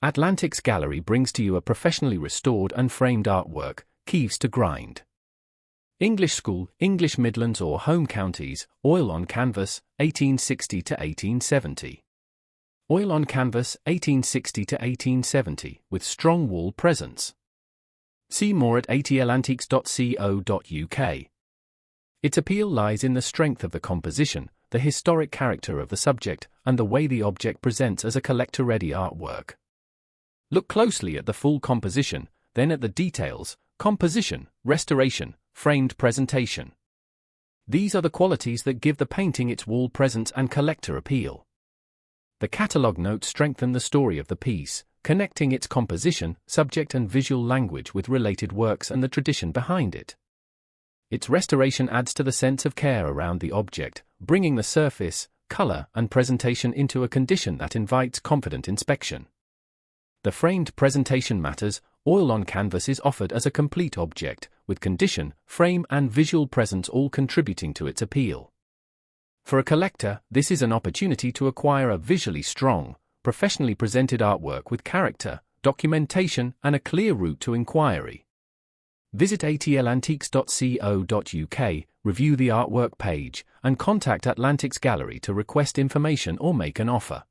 Atlantiques Gallery brings to you a professionally restored and framed artwork, Kives to grind. English School, English Midlands or Home Counties, oil on canvas, 1860 to 1870. Oil on canvas, 1860 to 1870, with strong wall presence. See more at atlantiques.co.uk. Its appeal lies in the strength of the composition, the historic character of the subject, and the way the object presents as a collector-ready artwork. Look closely at the full composition, then at the details, composition, restoration, framed presentation. These are the qualities that give the painting its wall presence and collector appeal. The catalogue notes strengthen the story of the piece, connecting its composition, subject and visual language with related works and the tradition behind it. Its restoration adds to the sense of care around the object, bringing the surface, color, and presentation into a condition that invites confident inspection. The framed presentation matters. Oil on canvas is offered as a complete object, with condition, frame, and visual presence all contributing to its appeal. For a collector, this is an opportunity to acquire a visually strong, professionally presented artwork with character, documentation, and a clear route to inquiry. Visit atlantiques.co.uk, review the artwork page, and contact Atlantiques Gallery to request information or make an offer.